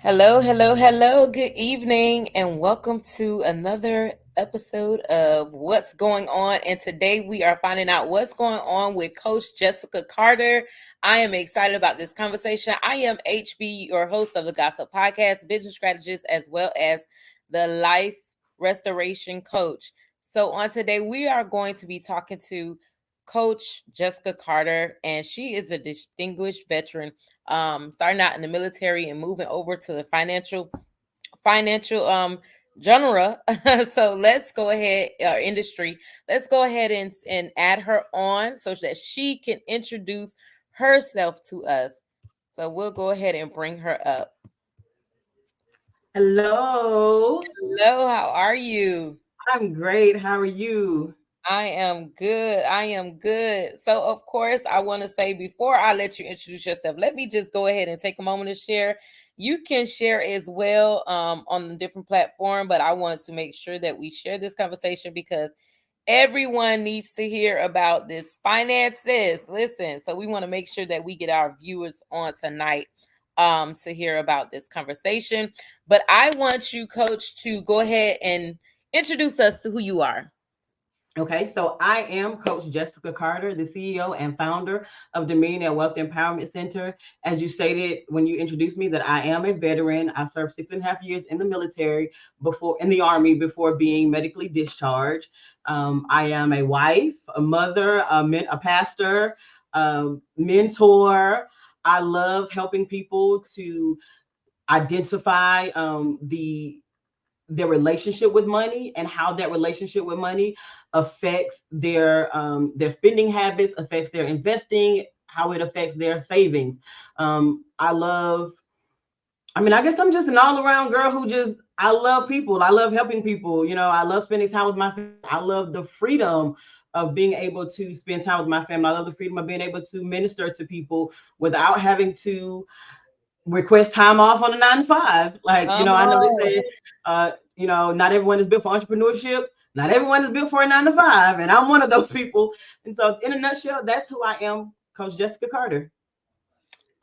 Hello, hello, hello. Good evening, and welcome to another episode of What's Going On. And today we are finding out what's going on with Coach Jessica Carter. I am excited about this conversation. I am HB, your host of the Gossip Podcast, business strategist, as well as the life restoration coach. So, on today, we are going to be talking to Coach Jessica Carter, and she is a distinguished veteran starting out in the military and moving over to the financial genre. So let's go ahead, industry. Let's go ahead and add her on so that she can introduce herself to us. So we'll go ahead and bring her up. Hello. Hello, how are you? I'm great. How are you? I am good. I am good. So, of course, I want to say before I let you introduce yourself, let me just go ahead and take a moment to share. You can share as well on the different platform, but I want to make sure that we share this conversation because everyone needs to hear about this finances. Listen, so we want to make sure that we get our viewers on tonight to hear about this conversation. But I want you, Coach, to go ahead and introduce us to who you are. Okay, so I am Coach Jessica Carter, the CEO and founder of Dominion Wealth Empowerment Center. As you stated when you introduced me, that I am a veteran. I served 6.5 years in the military before in the Army before being medically discharged. I am a wife, a mother, a pastor, mentor. I love helping people to identify their relationship with money and how that relationship with money affects their spending habits, affects their investing, how it affects their savings. I love. I mean, I guess I'm just an all around girl who just I love people. I love helping people. You know, I love spending time with my family. I love the freedom of being able to spend time with my family. I love the freedom of being able to minister to people without having to request time off on a 9 to 5. Like, Come I know they on. say, not everyone is built for entrepreneurship. Not everyone is built for a 9 to 5. And I'm one of those people. And so, in a nutshell, that's who I am, Coach Jessica Carter.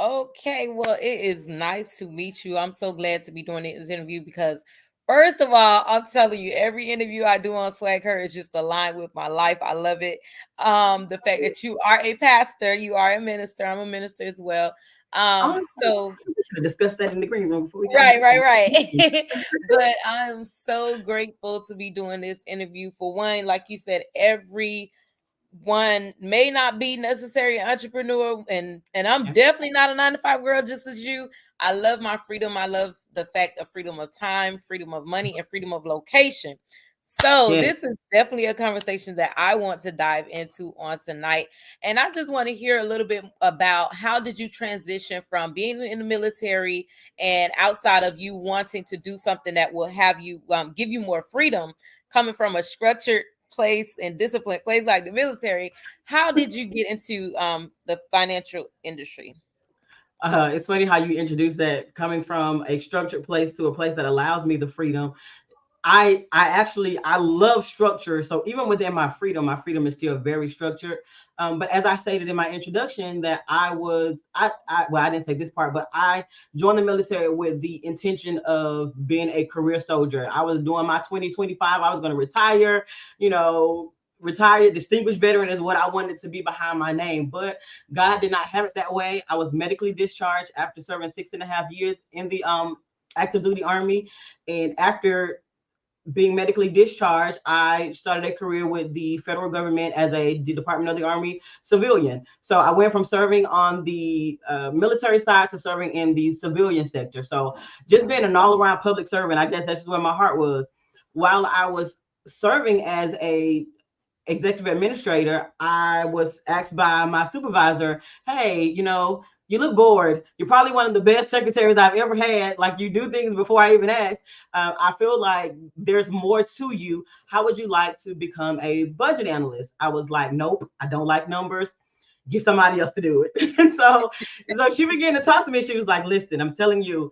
Okay, well, it is nice to meet you. I'm so glad to be doing this interview because, first of all, I'm telling you, every interview I do on Swag Her is just aligned with my life. I love it. The fact that you are a pastor, you are a minister. I'm a minister as well. Oh, So we should have discussed that in the green room before we got on right, the right, phone. right. But I'm so grateful to be doing this interview. For one, like you said, every one may not be necessary an entrepreneur, and I'm Yeah. definitely not a 9 to 5 girl just as you. I love my freedom. I love the fact of freedom of time, freedom of money, and freedom of location. So Yeah. this is definitely a conversation that I want to dive into on tonight. And I just want to hear a little bit about how did you transition from being in the military and outside of you wanting to do something that will have you give you more freedom, coming from a structured place and disciplined place like the military. How did you get into the financial industry? It's funny how you introduced that, coming from a structured place to a place that allows me the freedom. I love structure. So even within my freedom is still very structured. But as I stated in my introduction, that I didn't say this part, but I joined the military with the intention of being a career soldier. I was doing my 2025. I was going to retire. You know, retired distinguished veteran is what I wanted to be behind my name, but God did not have it that way. I was medically discharged after serving 6.5 years in the active duty army, and after being medically discharged, I started a career with the federal government as a Department of the Army civilian. So I went from serving on the military side to serving in the civilian sector. So just being an all around public servant, I guess that's just where my heart was. While I was serving as a executive administrator, I was asked by my supervisor, hey, you look bored. You're probably one of the best secretaries I've ever had. Like, you do things before I even ask. I feel like there's more to you. How would you like to become a budget analyst? I was like, nope, I don't like numbers. Get somebody else to do it. And so she began to talk to me. She was like, listen, I'm telling you,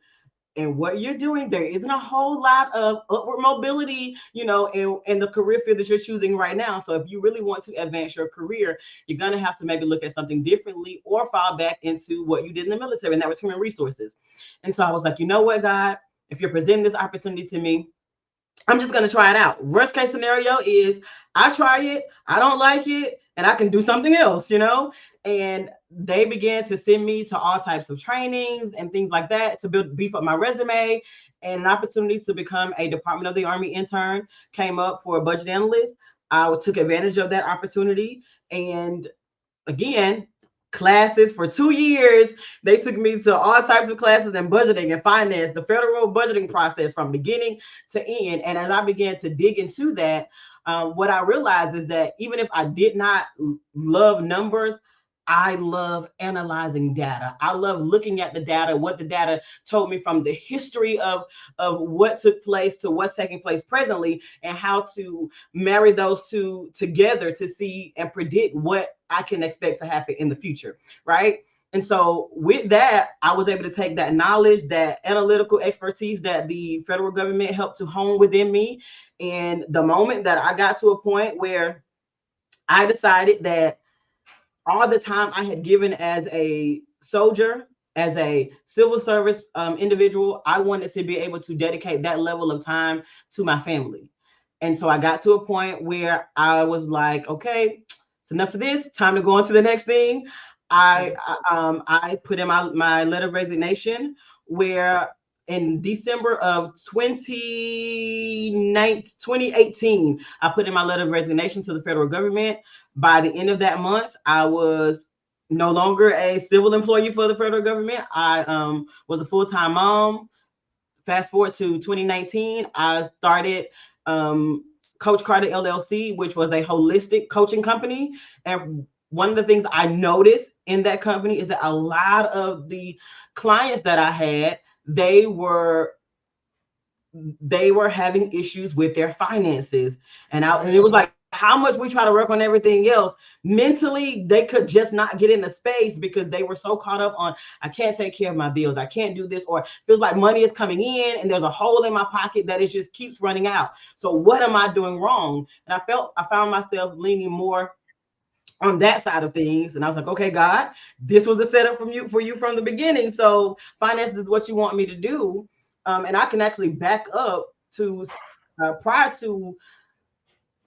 and what you're doing, there isn't a whole lot of upward mobility, in the career field that you're choosing right now. So if you really want to advance your career, you're going to have to maybe look at something differently or fall back into what you did in the military, and that was human resources. And so I was like, you know what, God, if you're presenting this opportunity to me, I'm just going to try it out. Worst case scenario is I try it, I don't like it, and I can do something else. And they began to send me to all types of trainings and things like that to beef up my resume. And an opportunity to become a Department of the Army intern came up for a budget analyst. I took advantage of that opportunity. And again, classes for 2 years. They took me to all types of classes in budgeting and finance, the federal budgeting process from beginning to end. And as I began to dig into that, what I realized is that even if I did not love numbers, I love analyzing data. I love looking at the data, what the data told me from the history of what took place to what's taking place presently, and how to marry those two together to see and predict what I can expect to happen in the future, right? And so with that, I was able to take that knowledge, that analytical expertise that the federal government helped to hone within me. And the moment that I got to a point where I decided that all the time I had given as a soldier, as a civil service individual, I wanted to be able to dedicate that level of time to my family. And so I got to a point where I was like, okay, it's enough of this. Time to go on to the next thing. I put in my letter of resignation, where in December of 2018, I put in my letter of resignation to the federal government. By the end of that month, I was no longer a civil employee for the federal government. I was a full-time mom. Fast forward to 2019, I started Coach Carter LLC, which was a holistic coaching company. And one of the things I noticed in that company is that a lot of the clients that I had, they were having issues with their finances. And it was like, how much we try to work on everything else, mentally they could just not get in the space because they were so caught up on, I can't take care of my bills, I can't do this, or feels like money is coming in and there's a hole in my pocket that it just keeps running out. So what am I doing wrong? And I found myself leaning more on that side of things. And I was like, okay, God, this was a setup for you from the beginning. So finance is what you want me to do. And I can actually back up to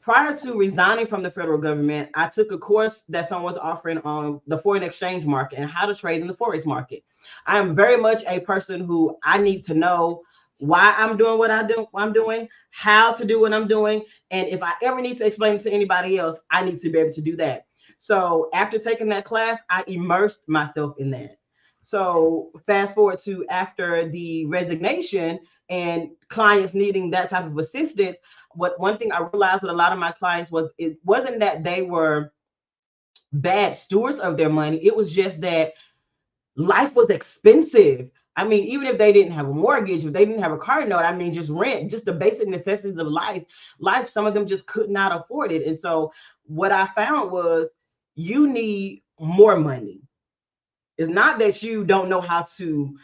prior to resigning from the federal government. I took a course that someone was offering on the foreign exchange market and how to trade in the forex market. I am very much a person who I need to know why I'm doing what I'm doing, how to do what I'm doing, and if I ever need to explain it to anybody else, I need to be able to do that. So after taking that class, I immersed myself in that. So fast forward to after the resignation and clients needing that type of assistance, what one thing I realized with a lot of my clients was, it wasn't that they were bad stewards of their money. It was just that life was expensive. I mean, even if they didn't have a mortgage, if they didn't have a car note, I mean, just rent, just the basic necessities of life, some of them just could not afford it. And so what I found was, you need more money. It's not that you don't know how to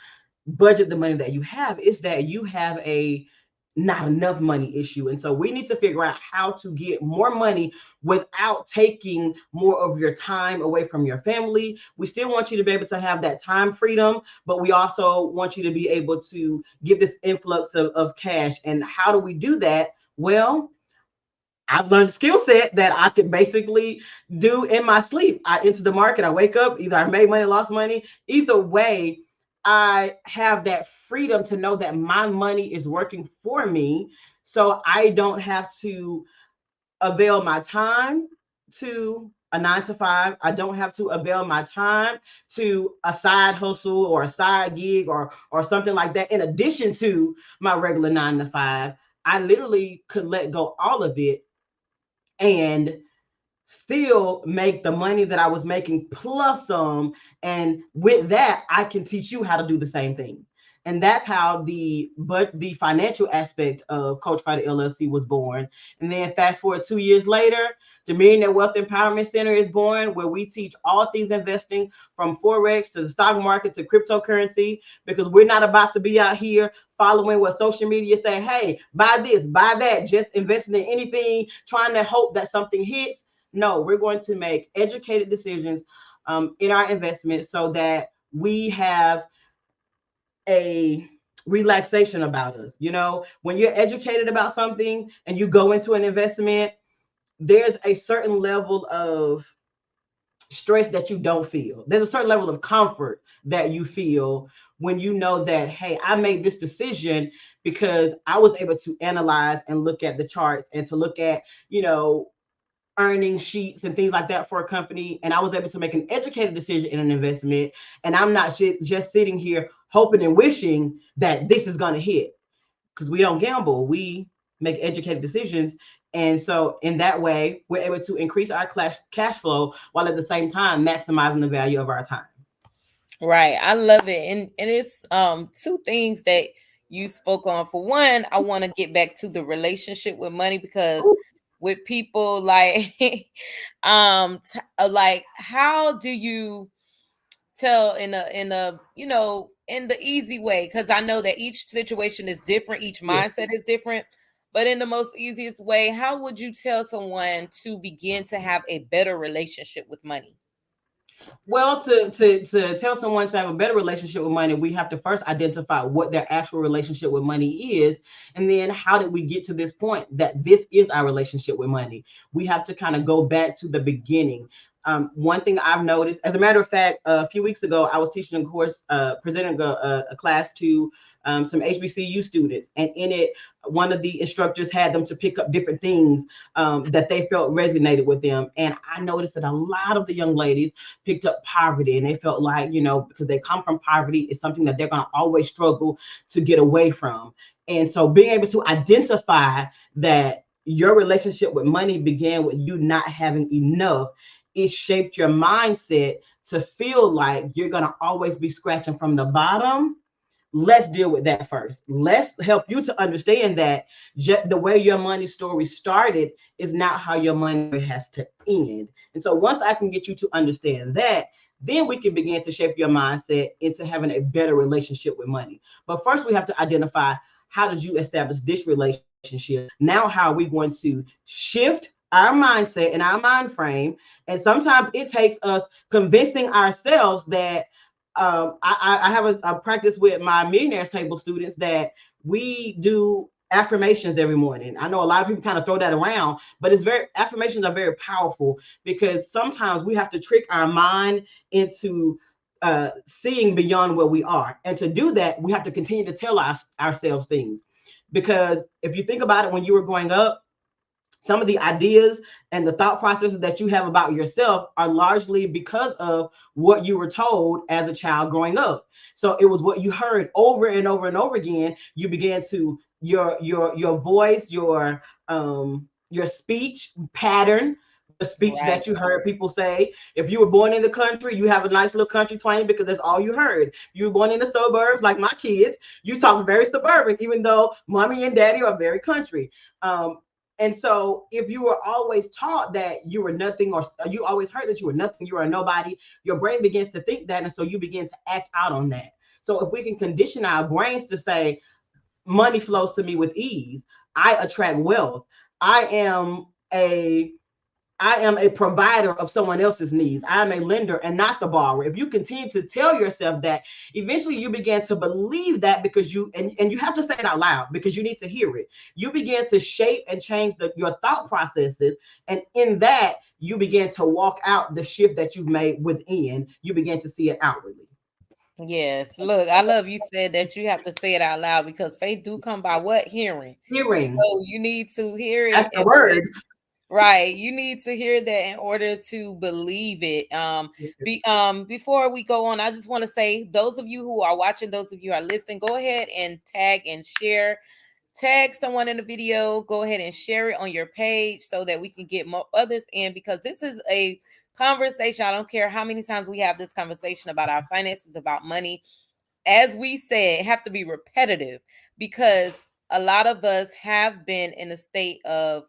budget the money that you have, it's that you have a not enough money issue. And so we need to figure out how to get more money without taking more of your time away from your family. We still want you to be able to have that time freedom, but we also want you to be able to give this influx of cash. And how do we do that? Well, I've learned a skill set that I could basically do in my sleep. I enter the market, I wake up, either I made money, lost money. Either way, I have that freedom to know that my money is working for me. So I don't have to avail my time to a 9 to 5. I don't have to avail my time to a side hustle or a side gig or something like that in addition to my regular 9 to 5. I literally could let go all of it and still make the money that I was making plus some. And with that, I can teach you how to do the same thing. And that's how the financial aspect of Coach Carter LLC was born. And then fast forward 2 years later, the Millionaire Wealth Empowerment Center is born, where we teach all things investing from Forex to the stock market to cryptocurrency, because we're not about to be out here following what social media say, hey, buy this, buy that, just investing in anything, trying to hope that something hits. No, we're going to make educated decisions in our investments so that we have a relaxation about us. You know, when you're educated about something and you go into an investment, there's a certain level of stress that you don't feel. There's a certain level of comfort that you feel when you know that, hey, I made this decision because I was able to analyze and look at the charts and to look at, you know, earning sheets and things like that for a company. And I was able to make an educated decision in an investment. And I'm not just sitting here hoping and wishing that this is going to hit, because we don't gamble. We make educated decisions. And so in that way, we're able to increase our cash flow while at the same time maximizing the value of our time. Right. I love it. And it's two things that you spoke on. For one, I want to get back to the relationship with money, because with people like like, how do you tell in a in the easy way, because I know that each situation is different, each Yeah. mindset is different, but in the most easiest way, how would you tell someone to begin to have a better relationship with money? Well, to tell someone to have a better relationship with money, we have to first identify what their actual relationship with money is, and then how did we get to this point that this is our relationship with money. We have to kind of go back to the beginning. One thing I've noticed, as a matter of fact, a few weeks ago, I was teaching a course, presenting a class to some HBCU students, and in it, one of the instructors had them to pick up different things that they felt resonated with them. And I noticed that a lot of the young ladies picked up poverty, and they felt like, you know, because they come from poverty, it's something that they're going to always struggle to get away from. And so being able to identify that your relationship with money began with you not having enough, it shaped your mindset to feel like you're going to always be scratching from the bottom. Let's deal with that first. Let's help you to understand that the way your money story started is not how your money has to end. And so once I can get you to understand that, then we can begin to shape your mindset into having a better relationship with money. But first, we have to identify, how did you establish this relationship? Now, how are we going to shift our mindset and our mind frame? And sometimes it takes us convincing ourselves that I have a practice with my millionaires table students that we do affirmations every morning. I know a lot of people kind of throw that around, but affirmations are very powerful, because sometimes we have to trick our mind into seeing beyond where we are. And to do that, we have to continue to tell ourselves things. Because if you think about it, when you were growing up, some of the ideas and the thought processes that you have about yourself are largely because of what you were told as a child growing up. So it was what you heard over and over and over again. You began to your voice, your speech pattern, the speech Right. that you heard people say. If you were born in the country, you have a nice little country twang because that's all you heard. You were born in the suburbs, like my kids, you talk very suburban, even though mommy and daddy are very country. And so if you were always taught that you were nothing, or you always heard that you were nothing, you were a nobody, your brain begins to think that. And so you begin to act out on that. So if we can condition our brains to say, money flows to me with ease, I attract wealth, I am a I am a provider of someone else's needs. I am a lender and not the borrower. If you continue to tell yourself that, eventually you begin to believe that, because and you have to say it out loud because you need to hear it. You begin to shape and change your thought processes. And in that, you begin to walk out the shift that you've made within. You begin to see it outwardly. Yes. Look, I love you said that you have to say it out loud, because faith do come by what? Hearing. Hearing, So you need to hear it that's the word. right. You need to hear that in order to believe it. Before we go on, I just want to say, those of you who are watching, those of you who are listening, go ahead and tag and share. Tag someone in the video. Go ahead and share it on your page so that we can get more others in, because this is a conversation. I don't care how many times we have this conversation about our finances, about money. as we said, have to be repetitive, because a lot of us have been in a state of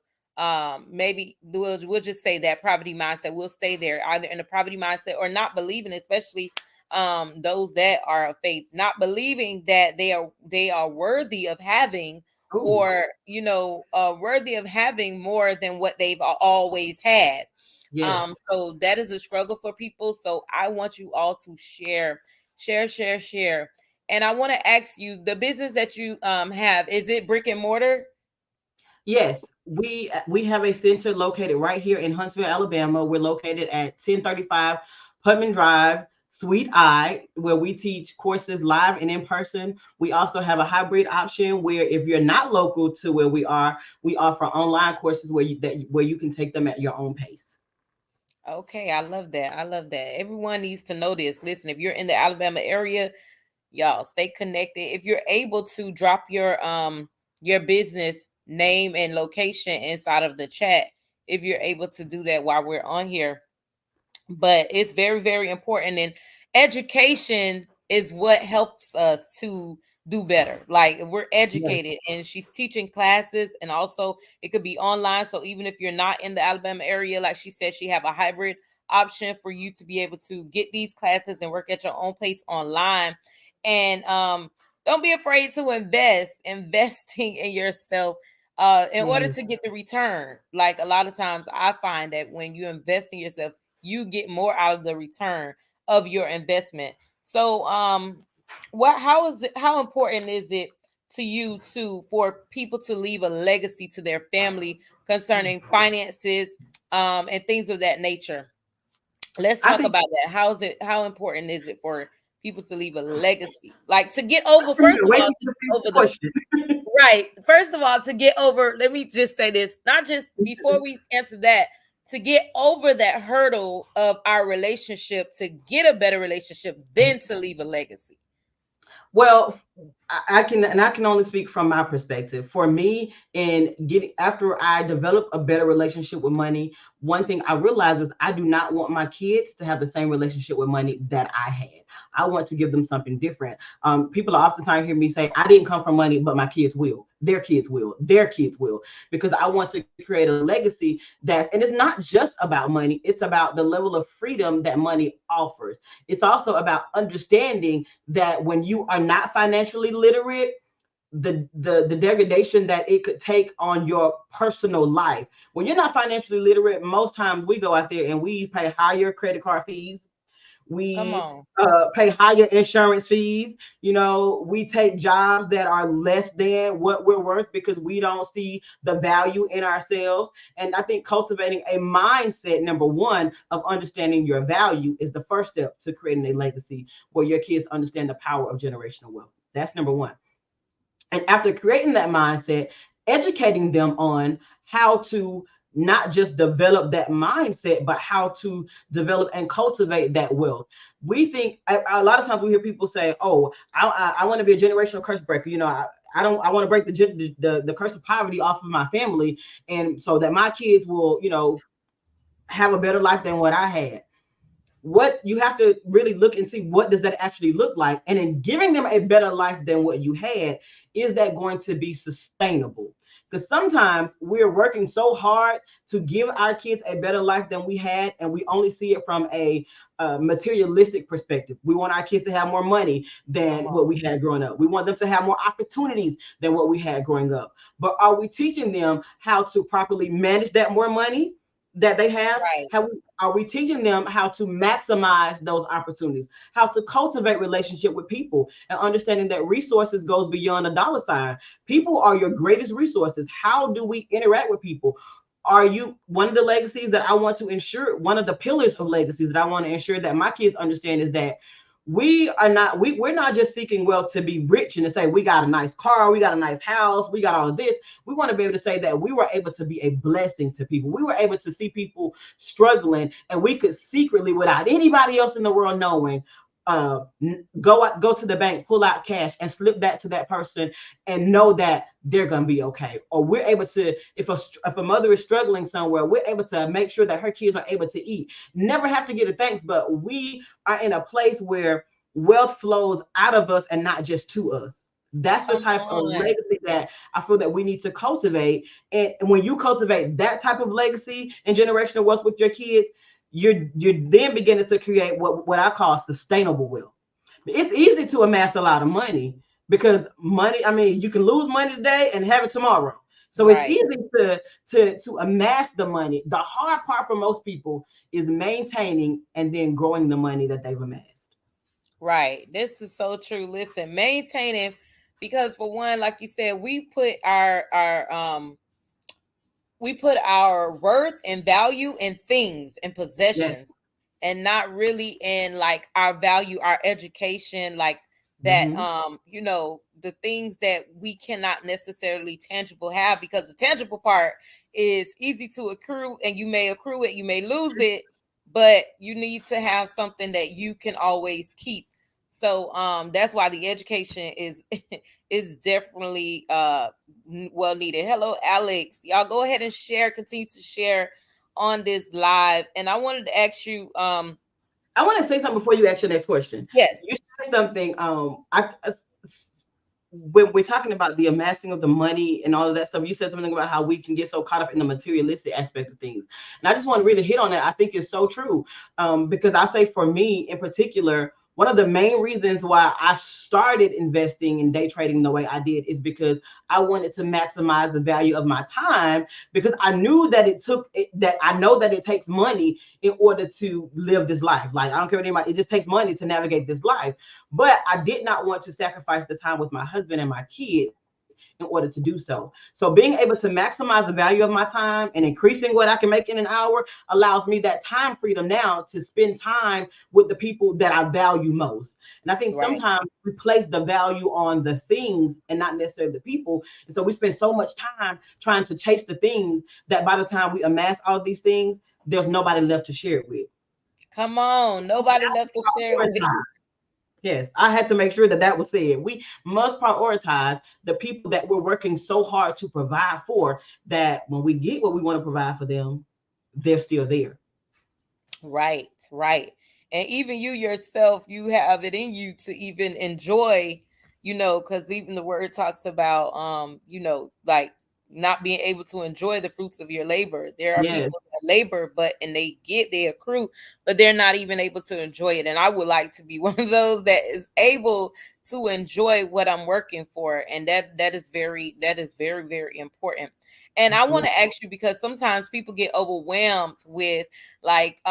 maybe we'll just say that poverty mindset. We'll stay there either in the poverty mindset or not believing, especially those that are of faith, not believing that they are worthy of having, Ooh, or worthy of having more than what they've always had. yes. So that is a struggle for people. So I want you all to share. And I want to ask you, the business that you have, is it brick and mortar? Yes, we have a center located right here in Huntsville, Alabama. We're located at 1035 Putman Drive, Suite I, where we teach courses live and in person. We also have a hybrid option where if you're not local to where we are, we offer online courses where you can take them at your own pace. Okay, I love that. I love that. Everyone needs to know this. Listen, if you're in the Alabama area, y'all stay connected. If you're able to drop your business name and location inside of the chat, if you're able to do that while we're on here, but it's very, very important. And education is what helps us to do better. Like, if we're Yes. educated, and she's teaching classes, and also it could be online. So even if you're not in the Alabama area, like she said, she have a hybrid option for you to be able to get these classes and work at your own pace online. And don't be afraid to investing in yourself in order Yes. to get the return. Like, a lot of times I find that when you invest in yourself, you get more out of the return of your investment. So how important is it to you to for people to leave a legacy to their family concerning finances and things of that nature? Let's I talk think about that. How important is it for people to leave a legacy? Like, to get I over, couldn't first even of wait all, for to you to get finish over the the question. right. First of all, to get over, let me just say this, not just before we answer that, to get over that hurdle of our relationship, to get a better relationship, then to leave a legacy. Well, I can only speak from my perspective. For me, in getting after I develop a better relationship with money, one thing I realize is I do not want my kids to have the same relationship with money that I had. I want to give them something different. People oftentimes hear me say, "I didn't come from money, but my kids will. Their kids will. Their kids will," because I want to create a legacy that's, and it's not just about money. It's about the level of freedom that money offers. It's also about understanding that when you are not financially literate, the degradation that it could take on your personal life. When you're not financially literate, most times we go out there and we pay higher credit card fees. Come We on. pay higher insurance fees. You know, we take jobs that are less than what we're worth because we don't see the value in ourselves. And I think cultivating a mindset, number one, of understanding your value is the first step to creating a legacy where your kids understand the power of generational wealth. That's number one. And after creating that mindset, educating them on how to not just develop that mindset, but how to develop and cultivate that wealth. We think a lot of times we hear people say, "Oh, I want to be a generational curse breaker." You know, I don't. I want to break the curse of poverty off of my family, and so that my kids will, have a better life than what I had. What you have to really look and see, what does that actually look like, and in giving them a better life than what you had, is that going to be sustainable? Because sometimes we're working so hard to give our kids a better life than we had, and we only see it from a materialistic perspective. We want our kids to have more money Come than what on. we had growing up. We want them to have more opportunities than what we had growing up. But are we teaching them how to properly manage that more money that they have? Right. Are we teaching them how to maximize those opportunities, how to cultivate relationship with people, and understanding that resources goes beyond a dollar sign? People are your greatest resources. How do we interact with people? Are you one of the legacies that I want to ensure? One of the pillars of legacies that I want to ensure that my kids understand is that we're not just seeking wealth to be rich and to say we got a nice car, we got a nice house, we got all of this. We want to be able to say that we were able to be a blessing to people. We were able to see people struggling, and we could secretly, without anybody else in the world knowing, go to the bank, pull out cash, and slip that to that person, and know that they're gonna be okay. Or we're able to, if a mother is struggling somewhere, we're able to make sure that her kids are able to eat. Never have to get a thanks, but we are in a place where wealth flows out of us and not just to us. That's the Come type of on. legacy that I feel that we need to cultivate. And when you cultivate that type of legacy and generational wealth with your kids, you're then beginning to create what I call sustainable wealth. It's easy to amass a lot of money because money, I mean, you can lose money today and have it tomorrow. So it's Right. easy to amass the money. The hard part for most people is maintaining and then growing the money that they've amassed. Right. This is so true. Listen, maintaining, because for one, like you said, we put our worth and value in things and Yes. possessions, and not really in like our value, our education, like that, Hmm. the things that we cannot necessarily tangible have, because the tangible part is easy to accrue, and you may accrue it, you may lose it, but you need to have something that you can always keep. So that's why the education is is definitely well needed. Hello, Alex. Y'all go ahead and share, continue to share on this live. And I wanted to ask you, I want to say something before you ask your next question. yes, You said something. When we're talking about the amassing of the money and all of that stuff, you said something about how we can get so caught up in the materialistic aspect of things. And I just want to really hit on that. I think it's so true. Because I say for me in particular, one of the main reasons why I started investing in day trading the way I did is because I wanted to maximize the value of my time, because I knew that that I know that it takes money in order to live this life. Like, I don't care what anybody, it just takes money to navigate this life. But I did not want to sacrifice the time with my husband and my kids in order to do so. So being able to maximize the value of my time and increasing what I can make in an hour allows me that time freedom now to spend time with the people that I value most. And I think right. sometimes we place the value on the things and not necessarily the people. And so we spend so much time trying to chase the things that by the time we amass all of these things, there's nobody left to share it with. Come on, nobody left to share it with. Yes, I had to make sure that that was said. We must prioritize the people that we're working so hard to provide for, that when we get what we want to provide for them, they're still there. Right, right. And even you yourself, you have it in you to even enjoy, because even the word talks about, like not being able to enjoy the fruits of your labor. There are Yes. people that labor, they accrue, but they're not even able to enjoy it. And I would like to be one of those that is able to enjoy what I'm working for. And that is very, very important. And I want Absolutely. to ask you, because sometimes people get overwhelmed with, like,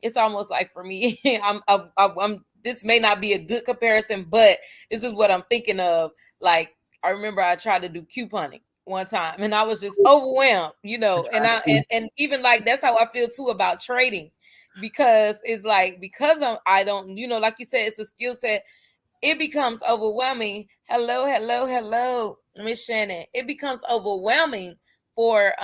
it's almost like for me, I'm this may not be a good comparison, but this is what I'm thinking of. Like, I remember I tried to do couponing one time, and I was just overwhelmed, I and tried I to. and even like that's how I feel too about trading, because it's like, because I don't, like you said, it's a skill set, it becomes overwhelming. Hello, hello, hello, Miss Shannon. It becomes overwhelming for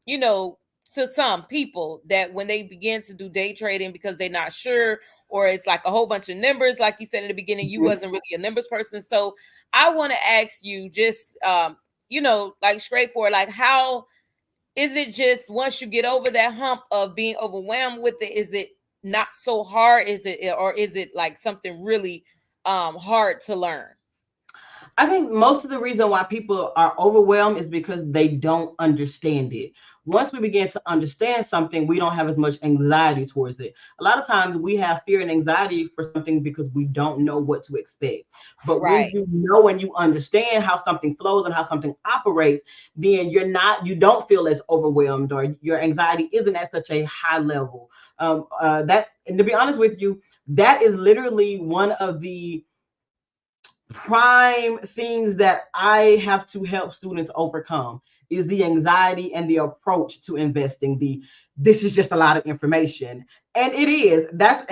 you know, to some people, that when they begin to do day trading because they're not sure, or it's like a whole bunch of numbers, like you said in the beginning, you Mhm. wasn't really a numbers person. So I want to ask you, just like straightforward, like, how is it, just once you get over that hump of being overwhelmed with it, is it not so hard? Is it, or is it like something really hard to learn? I think most of the reason why people are overwhelmed is because they don't understand it. Once we begin to understand something, we don't have as much anxiety towards it. A lot of times we have fear and anxiety for something because we don't know what to expect. But when Right. you know and you understand how something flows and how something operates, then you don't feel as overwhelmed, or your anxiety isn't at such a high level. And to be honest with you, that is literally one of the prime things that I have to help students overcome, is the anxiety and the approach to investing. This is just a lot of information, and it is. That's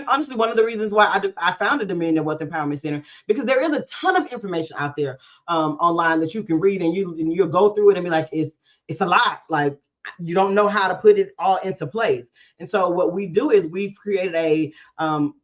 honestly one of the reasons why I founded the Millionaire Wealth Empowerment Center, because there is a ton of information out there online that you can read, and you'll go through it and be like, it's a lot. Like, you don't know how to put it all into place. And so what we do is we've created a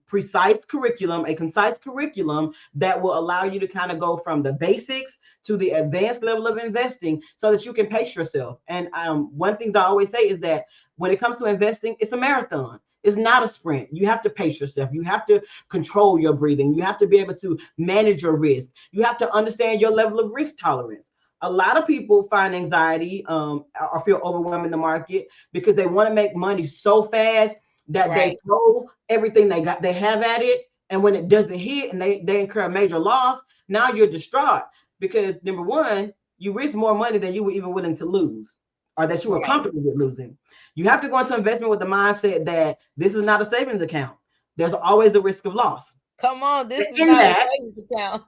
concise curriculum that will allow you to kind of go from the basics to the advanced level of investing, so that you can pace yourself. And one thing I always say is that when it comes to investing, it's a marathon. It's not a sprint. You have to pace yourself. You have to control your breathing. You have to be able to manage your risk. You have to understand your level of risk tolerance. A lot of people find anxiety or feel overwhelmed in the market because they want to make money so fast that they Right. throw everything they have at it. And when it doesn't hit and they incur a major loss, now you're distraught because number one, you risk more money than you were even willing to lose or that you were Right. comfortable with losing. You have to go into investment with the mindset that this is not a savings account. There's always the risk of loss. Come on, this is In not a that, savings account.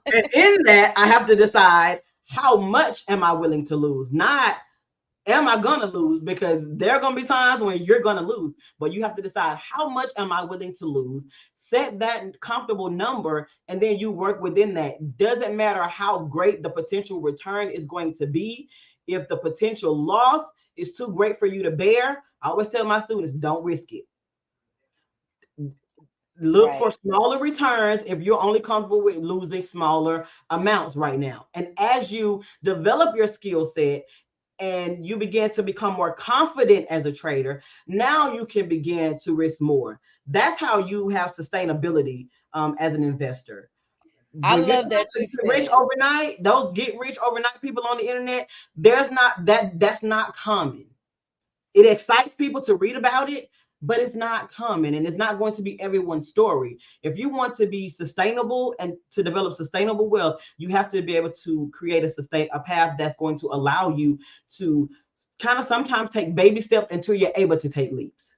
I have to decide how much am I willing to lose, not am I gonna lose, because there are gonna be times when you're gonna lose, but you have to decide how much am I willing to lose, set that comfortable number, and then you work within that. Doesn't matter how great the potential return is going to be. If the potential loss is too great for you to bear, I always tell my students, don't risk it. Look Right. for smaller returns if you're only comfortable with losing smaller amounts right now. And as you develop your skill set and you begin to become more confident as a trader, now you can begin to risk more. That's how you have sustainability as an investor. I When you're love trying that to you get said rich it. overnight, those get rich overnight people on the internet, there's not that's not common. It excites people to read about it, but it's not common and it's not going to be everyone's story. If you want to be sustainable and to develop sustainable wealth, you have to be able to create a path that's going to allow you to kind of sometimes take baby steps until you're able to take leaps.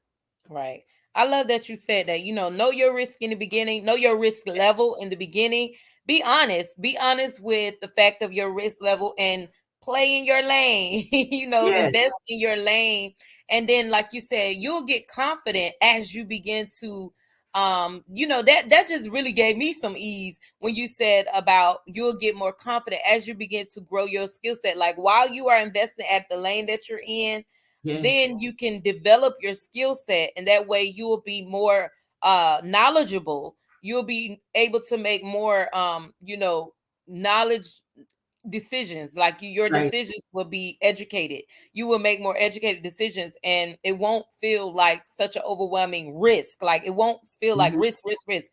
Right. I love that you said that. Know your risk in the beginning, know your risk level in the beginning. Be honest. Be honest with the fact of your risk level and play in your lane. Yes, Invest in your lane. And then, like you said, you'll get confident as you begin to that just really gave me some ease when you said about you'll get more confident as you begin to grow your skill set. Like while you are investing at the lane that you're in, yes, then you can develop your skill set, and that way you will be more knowledgeable. You'll be able to make more knowledge decisions. Like your right. decisions will be educated. You will make more educated decisions, and it won't feel like such an overwhelming risk. Like it won't feel like Mhm. risk.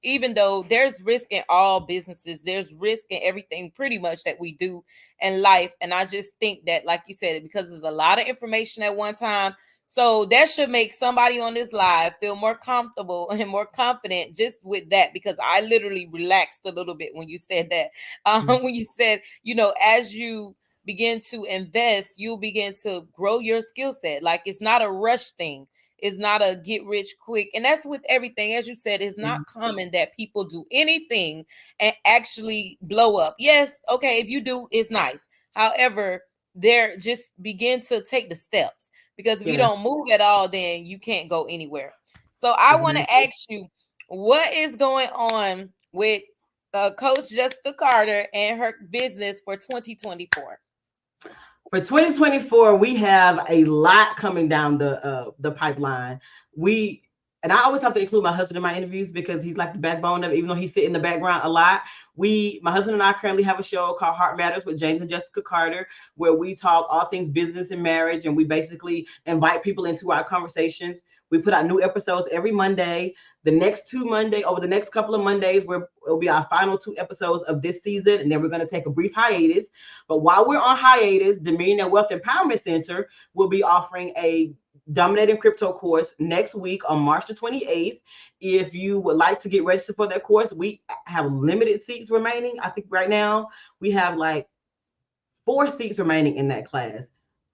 Even though there's risk in all businesses, there's risk in everything pretty much that we do in life. And I just think that, like you said, because there's a lot of information at one time, so that should make somebody on this live feel more comfortable and more confident just with that, because I literally relaxed a little bit when you said that. When you said, as you begin to invest, you'll begin to grow your skill set. Like it's not a rush thing. It's not a get rich quick. And that's with everything. As you said, it's Mhm. not common that people do anything and actually blow up. Yes, okay, if you do, it's nice. However, there just begin to take the steps, because if you Yes, don't move at all, then you can't go anywhere. So I want to exactly. ask you, what is going on with Coach Jessica Carter and her business for 2024? For 2024, we have a lot coming down the pipeline. We and I always have to include my husband in my interviews because he's like the backbone of it, even though he's sitting in the background a lot. My husband and I currently have a show called Heart Matters with James and Jessica Carter, where we talk all things business and marriage, and we basically invite people into our conversations. We put out new episodes every Monday. Over the next couple of Mondays, it'll be our final two episodes of this season, and then we're going to take a brief hiatus. But while we're on hiatus, the Millionaire Wealth Empowerment Center will be offering a Dominating Crypto course next week on March the 28th. If you would like to get registered for that course, we have limited seats remaining. I think right now we have like 4 seats remaining in that class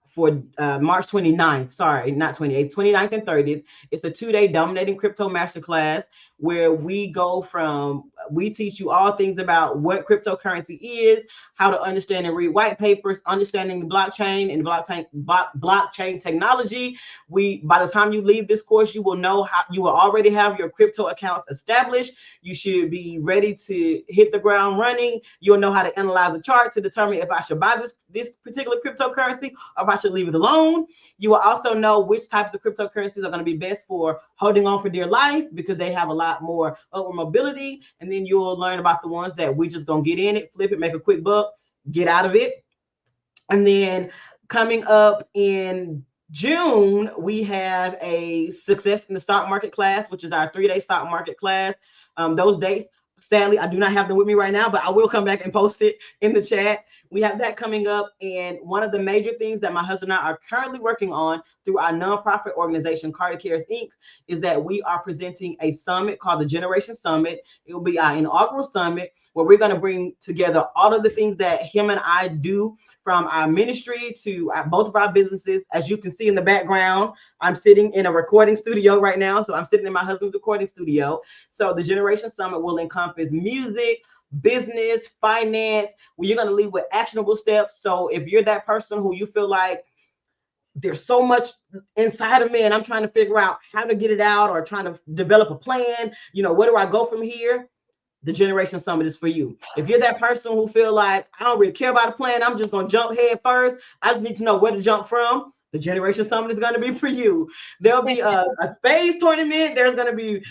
for March 29th. Sorry, not 28th, 29th and 30th. It's a 2-day Dominating Crypto Masterclass where we teach you all things about what cryptocurrency is, how to understand and read white papers, understanding the blockchain and blockchain technology. By the time you leave this course, you will know how you will already have your crypto accounts established. You should be ready to hit the ground running. You'll know how to analyze a chart to determine if I should buy this particular cryptocurrency or if I should leave it alone. You will also know which types of cryptocurrencies are going to be best for holding on for dear life because they have a lot more upward mobility. And then you'll learn about the ones that we just gonna get in it, flip it, make a quick buck, get out of it. And then coming up in June, we have a success in the stock market class, which is our 3-day stock market class. Those dates, sadly, I do not have them with me right now, but I will come back and post it in the chat. We have that coming up. And one of the major things that my husband and I are currently working on through our nonprofit organization, Carter Cares Inc., is that we are presenting a summit called the Generation Summit. It will be our inaugural summit where we're going to bring together all of the things that him and I do, from our ministry to both of our businesses. As you can see in the background, I'm sitting in a recording studio right now. So I'm sitting in my husband's recording studio. So the Generation Summit will encompass music, business, finance, where you're going to lead with actionable steps. So if you're that person who you feel like there's so much inside of me and I'm trying to figure out how to get it out, or trying to develop a plan, where do I go from here? The Generation Summit is for you. If you're that person who feel like I don't really care about a plan, I'm just gonna jump head first, I just need to know where to jump from, the Generation Summit is going to be for you. There'll be a space tournament. There's going to be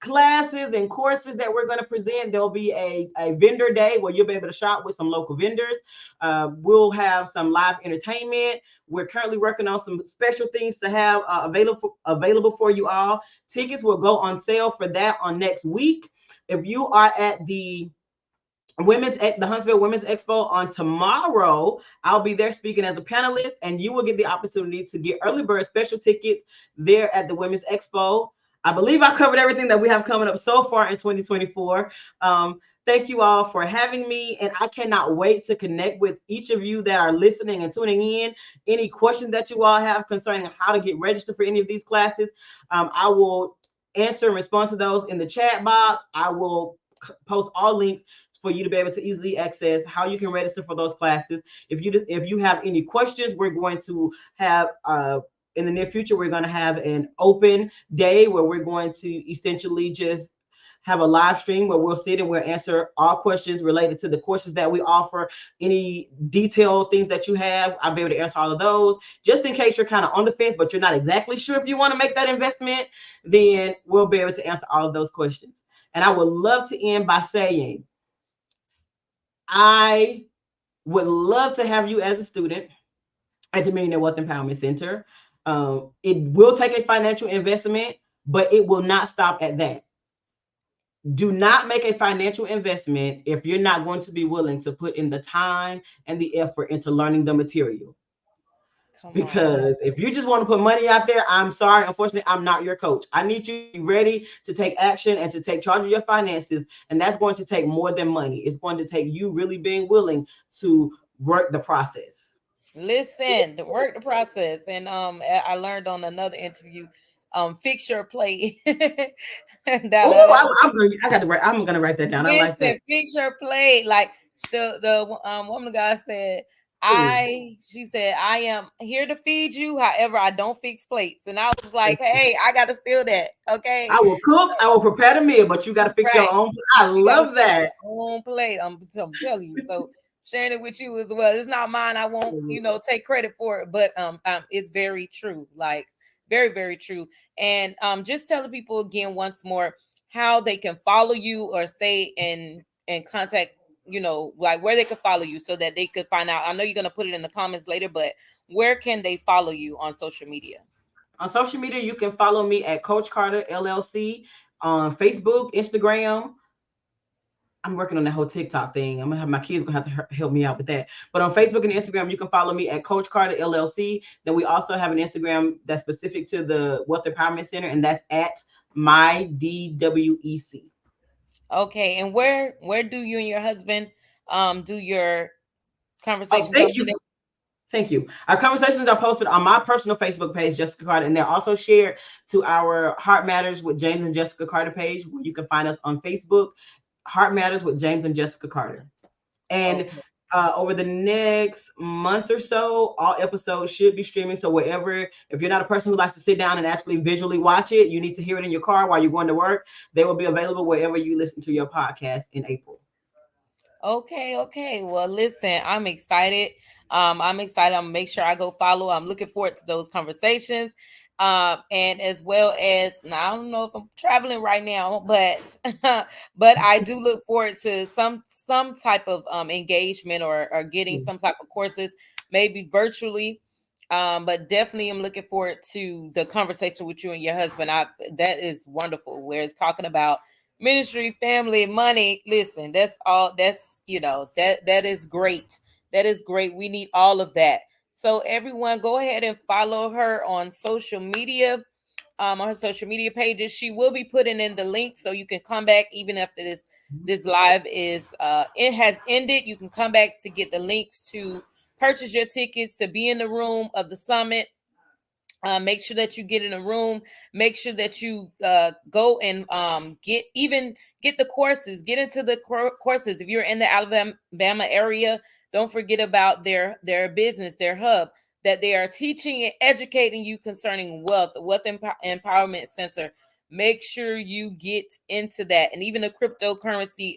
classes and courses that we're going to present. There'll be a vendor day where you'll be able to shop with some local vendors. We'll have some live entertainment. We're currently working on some special things to have available for you all. Tickets will go on sale for that on next week. If you are at the Huntsville Women's Expo on tomorrow, I'll be there speaking as a panelist, and you will get the opportunity to get early bird special tickets there at the Women's Expo. I believe I covered everything that we have coming up so far in 2024. Thank you all for having me, and I cannot wait to connect with each of you that are listening and tuning in. Any questions that you all have concerning how to get registered for any of these classes, I will answer and respond to those in the chat box. I will post all links for you to be able to easily access how you can register for those classes. If you have any questions, we're going to have in the near future, we're going to have an open day where we're going to essentially just have a live stream where we'll sit and we'll answer all questions related to the courses that we offer. Any detailed things that you have, I'll be able to answer all of those. Just in case you're kind of on the fence, but you're not exactly sure if you want to make that investment, then we'll be able to answer all of those questions. And I would love to end by saying, I would love to have you as a student at the Millionaire Wealth Empowerment Center. It will take a financial investment, but it will not stop at that. Do not make a financial investment if you're not going to be willing to put in the time and the effort into learning the material. Because if you just want to put money out there, I'm sorry. Unfortunately, I'm not your coach. I need you to be ready to take action and to take charge of your finances. And that's going to take more than money. It's going to take you really being willing to work the process. Listen, to work the process. And I learned on another interview, fix your plate. I'm gonna write that down. Listen, I like that. fix your plate. Like the woman of God said, she said, I am here to feed you. However, I don't fix plates. And I was like, hey, I gotta steal that. Okay. I will cook, I will prepare the meal, but you got to fix your own. I love that. Own plate. I'm telling you. So sharing it with you as well. It's not mine. I won't, take credit for it, but it's very true. Like very, very true. And just telling people again once more how they can follow you or stay in contact, like where they can follow you so that they could find out. I know you're going to put it in the comments later, but where can they follow you on social media? On social media, you can follow me at Coach Carter LLC on Facebook, Instagram. I'm working on that whole TikTok thing. I'm gonna have my kids gonna have to help me out with that. But on Facebook and Instagram, you can follow me at Coach Carter LLC. Then we also have an Instagram that's specific to the Wealth Empowerment Center, and that's at my DWEC. Okay, and where do you and your husband do your conversations? Thank you. Our conversations are posted on my personal Facebook page, Jessica Carter, and they're also shared to our Heart Matters with James and Jessica Carter page, where you can find us on Facebook. Heart Matters with James and Jessica Carter. And over the next month or so, all episodes should be streaming. So wherever, if you're not a person who likes to sit down and actually visually watch it, you need to hear it in your car while you're going to work. They will be available wherever you listen to your podcast in April. Okay. Well, listen, I'm excited. I'm gonna make sure I go follow. I'm looking forward to those conversations. And as well as, now I don't know if I'm traveling right now, but but I do look forward to some type of engagement or getting some type of courses, maybe virtually, But definitely I'm looking forward to the conversation with you and your husband. That is wonderful. Where it's talking about ministry, family, money. Listen, that's all. That's that is great. That is great. We need all of that. So everyone, go ahead and follow her on social media. On her social media pages, she will be putting in the link so you can come back even after this live is it has ended. You can come back to get the links to purchase your tickets to be in the room of the summit. Make sure that you get in a room. Make sure that you go and get the courses. Get into the courses. If you're in the Alabama area, don't forget about their business, their hub, that they are teaching and educating you concerning wealth empowerment center. Make sure you get into that, and even the cryptocurrency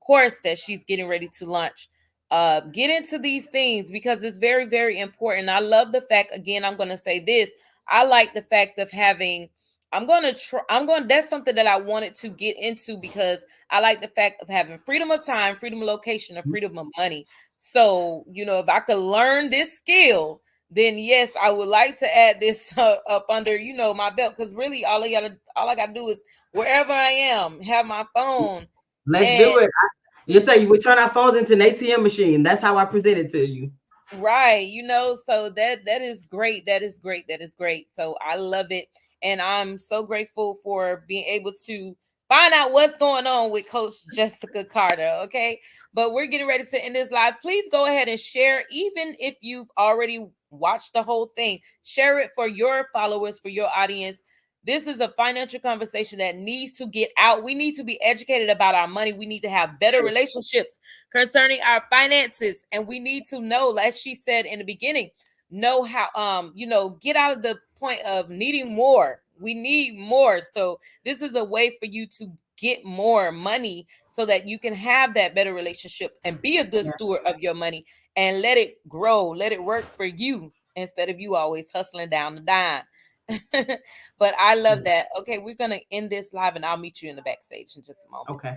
course that she's getting ready to launch. Get into these things because it's very, very important. I love the fact, again, I'm going to say this. I like the fact of having, that's something that I wanted to get into because I like the fact of having freedom of time, freedom of location, and freedom of money. So, if I could learn this skill, then yes, I would like to add this up under, my belt. Because really all I gotta do is wherever I am, have my phone. Let's And do it. You say we turn our phones into an ATM machine. That's how I present it to you. right, so that is great. That is great. That is great. So I love it. And I'm so grateful for being able to find out what's going on with Coach Jessica Carter. Okay. But we're getting ready to end this live. Please go ahead and share, even if you've already watched the whole thing, share it for your followers, for your audience. This is a financial conversation that needs to get out. We need to be educated about our money. We need to have better relationships concerning our finances, and we need to know, like she said in the beginning, know how get out of the point of needing more. We need more. So this is a way for you to get more money so that you can have that better relationship and be a good Yeah. steward of your money and let it grow, let it work for you instead of you always hustling down the dime. But I love that. Okay, we're gonna end this live and I'll meet you in the backstage in just a moment. Okay.